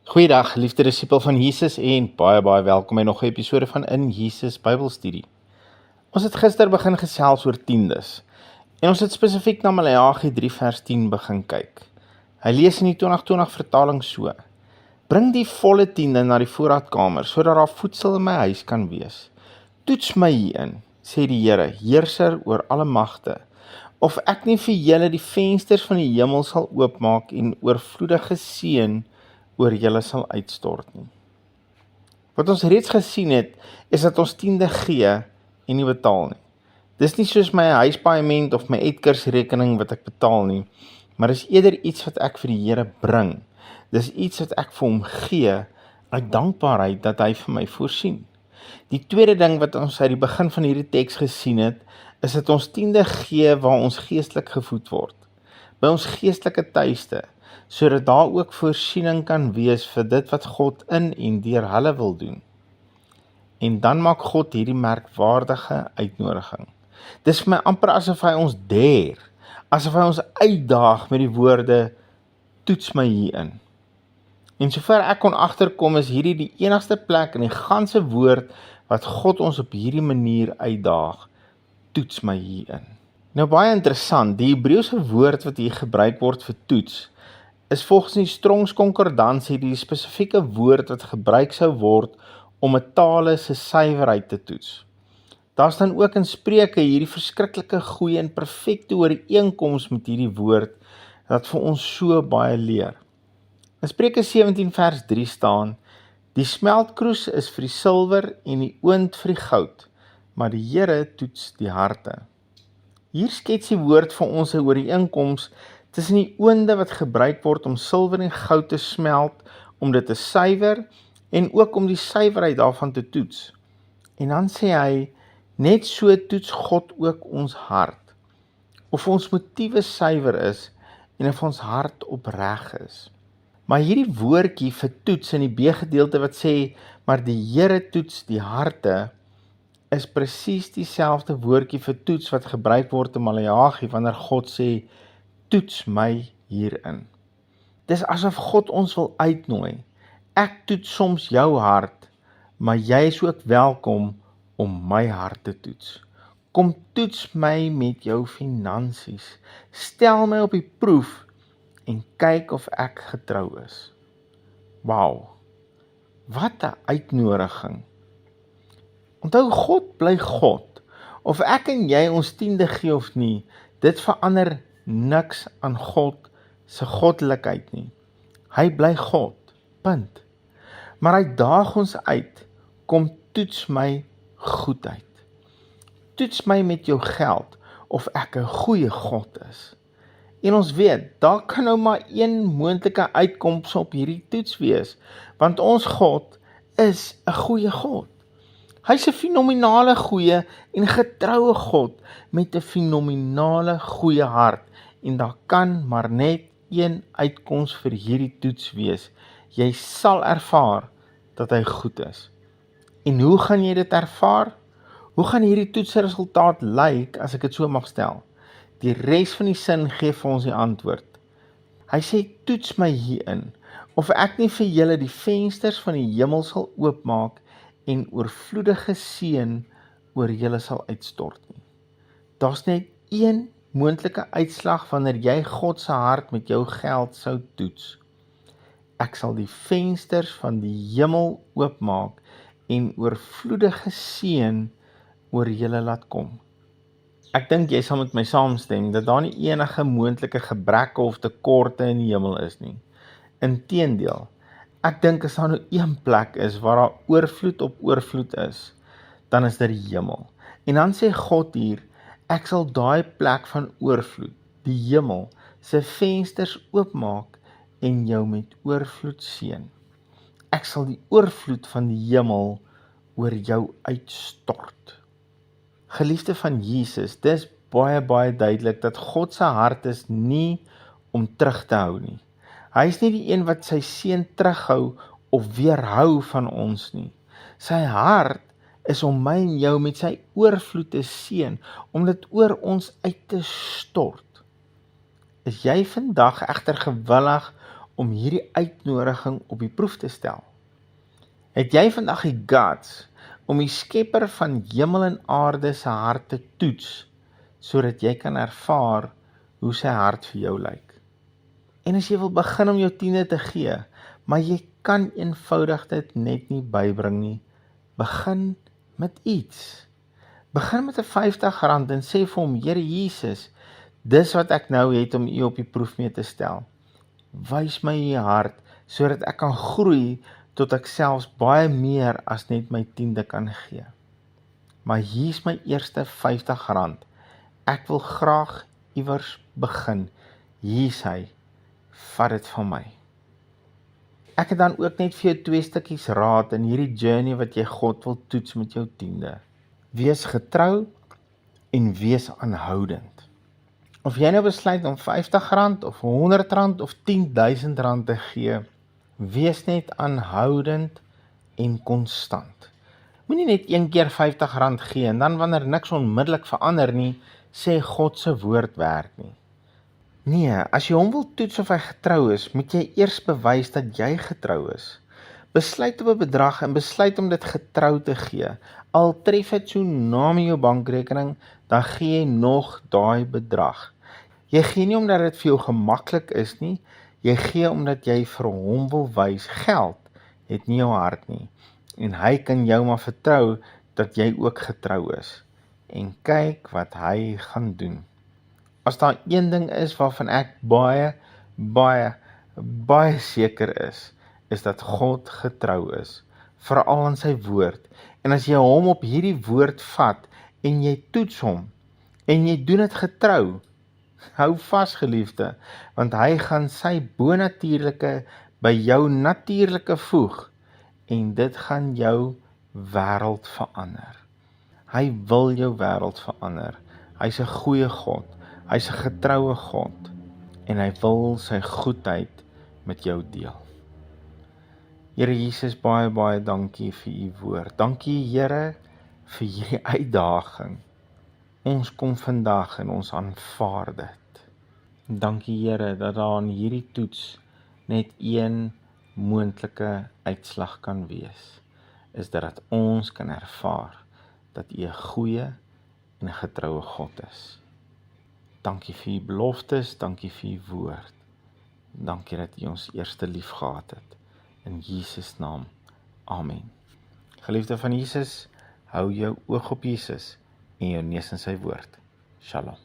Goeiedag, geliefde disipel van Jesus en baie welkom by nog 'n episode van In Jesus Bybelstudie. Ons het gister begin gesels oor tiendes en ons het spesifiek na Maleagi 3 vers 10 begin kyk. Hy lees in die 2020 vertaling so: Bring die volle tiende na die voorraadkamer sodat daar voedsel in my huis kan wees. Toets my hierin, sê die Here, heerser oor alle magte, of ek nie vir julle die vensters van die hemel sal oopmaak en oorvloedige seën oor julle sal uitstort nie. Wat ons reeds gesien het, is dat ons tiende gee en nie betaal nie. Dis nie soos my huispaaiement of my Edgars-rekening wat ek betaal nie, maar is eerder iets wat ek vir die Here bring. Dis iets wat ek vir hom gee uit dankbaarheid dat hy vir my voorsien. Die tweede ding wat ons uit die begin van hierdie teks gesien het, is dat ons tiende gee waar ons geestelik gevoed word, by ons geestelike tuiste, sodat daar ook voorsiening kan wees vir dit wat God in en deur hulle wil doen. En dan maak God hierdie merkwaardige uitnodiging. Dis vir my amper asof hy ons dare, asof hy ons uitdaag met die woorde, toets my hierin. En sover ek kon agterkom, is hierdie die enigste plek in die ganse woord wat God ons op hierdie manier uitdaag, toets my hierin. Nou baie interessant, die Hebreëse woord wat hier gebruik word vir toets, is volgens die Strongs Konkordansie die spesifieke woord wat gebruik sou word om 'n tale se suiwerheid te toets. Daar's dan ook in Spreuke hierdie verskriklike goeie en perfekte ooreenkoms met hierdie woord wat vir ons so baie leer. In Spreuke 17 vers 3 staan: Die smeltkroes is vir die silwer en die oond vir die goud, maar die Here toets die harte. Hier skets die woord vir ons 'n ooreenkoms tussen die oonde wat gebruik word om silwer en goud te smelt, om dit te suiwer en ook om die suiwerheid daarvan te toets. En dan sê hy, net so toets God ook ons hart, of ons motiewe suiwer is en of ons hart opreg is. Maar hierdie woordjie vir toets in die B-gedeelte wat sê, maar die Here toets die harte, is presies dieselfde woordjie vir toets wat gebruik word in Maleagi wanneer God sê, toets my hierin. Dis asof God ons wil uitnooi. Ek toets soms jou hart, maar jy is ook welkom om my hart te toets. Kom toets my met jou finansies. Stel my op die proef en kyk of ek getrou is. Wow, wat 'n uitnodiging. Onthou, God bly God. Of ek en jy ons tiende gee of nie, dit verander niks aan God se goddelikheid nie. Hy bly God, punt. Maar hy daag ons uit, kom toets my goedheid. Toets my met jou geld, of ek 'n goeie God is. En ons weet, daar kan nou maar een moontlike uitkoms op hierdie toets wees, want ons God is 'n goeie God. Hy's 'n fenominale goeie en getroue God met 'n fenominale goeie hart, en daar kan maar net een uitkoms vir hierdie toets wees. Jy sal ervaar dat hy goed is. En hoe gaan jy dit ervaar? Hoe gaan hierdie toetsresultaat lyk, as ek dit so mag stel? Die res van die sin gee vir ons die antwoord. Hy sê, toets my hierin, of ek nie vir julle die vensters van die hemel sal oopmaak en oorvloedige seën oor julle sal uitstort nie. Daar's net een moontlike uitslag wanneer jy God se hart met jou geld sou toets. Ek sal die vensters van die hemel oopmaak en oorvloedige seën oor julle laat kom. Ek dink jy sal met my saamstem dat daar nie enige moontlike gebreke of tekorte in die hemel is nie. Inteendeel, ek dink as daar nou een plek is waar daar oorvloed op oorvloed is, dan is dit die hemel. En dan sê God hier, ek sal daai plek van oorvloed, die hemel, se vensters oopmaak en jou met oorvloed seën. Ek sal die oorvloed van die hemel oor jou uitstort. Geliefde van Jesus, dis baie duidelik dat God se hart is nie om terug te hou nie. Hy is nie die een wat sy seun terughou of weerhou van ons nie. Sy hart is om my en jou met sy oorvloed te seën, om dit oor ons uit te stort. Is jy vandag egter gewillig om hierdie uitnodiging op die proef te stel? Het jy vandag die guts om die skepper van hemel en aarde se hart te toets, sodat jy kan ervaar hoe sy hart vir jou lyk? En as jy wil begin om jou tiende te gee, maar jy kan eenvoudig dit net nie bybring nie, begin met iets. Begin met 'n R50 en sê vir hom, Here Jesus, dis wat ek nou het om U op die proef mee te stel. Wys my U hart, sodat ek kan groei, tot ek selfs baie meer as net my tiende kan gee. Maar hier's my eerste R50. Ek wil graag iewers begin. Hier's hy. Vat dit van my. Ek het dan ook net vir jou 2 stukkies raad in hierdie journey wat jy God wil toets met jou tiende. Wees getrou en wees aanhoudend. Of jy nou besluit om R50 of R100 of R10,000 te gee, wees net aanhoudend en konstant. Moenie net een keer R50 gee en dan wanneer niks onmiddellik verander nie, sê God se woord werk nie. Nee, as jy hom wil toets of hy getrou is, moet jy eers bewys dat jy getrou is. Besluit op 'n bedrag en besluit om dit getrou te gee. Al tref dit tsunami jou bankrekening, dan gee jy nog daai bedrag. Jy gee nie omdat dit vir jou gemaklik is nie, jy gee omdat jy vir hom wil wys, geld het nie jou hart nie. En hy kan jou maar vertrou dat jy ook getrou is. En kyk wat hy gaan doen. As daar een ding is waarvan ek baie seker is dat God getrou is, veral in sy woord. En as jy hom op hierdie woord vat, en jy toets hom, en jy doen dit getrou, hou vas geliefde, want hy gaan sy bonatuurlike by jou natuurlike voeg, en dit gaan jou wêreld verander. Hy wil jou wêreld verander. Hy's 'n goeie God. Hy's 'n getroue God en hy wil sy goedheid met jou deel. Here Jesus, baie dankie vir U woord. Dankie Here vir hierdie uitdaging. Ons kom vandag en ons aanvaar dit. Dankie Here dat daar in hierdie toets net een moontlike uitslag kan wees. Is dat ons kan ervaar dat U 'n goeie en 'n getroue God is. Dankie vir U beloftes, dankie vir U woord. Dankie dat U ons eerste lief gehad het. In Jesus naam. Amen. Geliefde van Jesus, hou jou oog op Jesus en jou neus in sy woord. Shalom.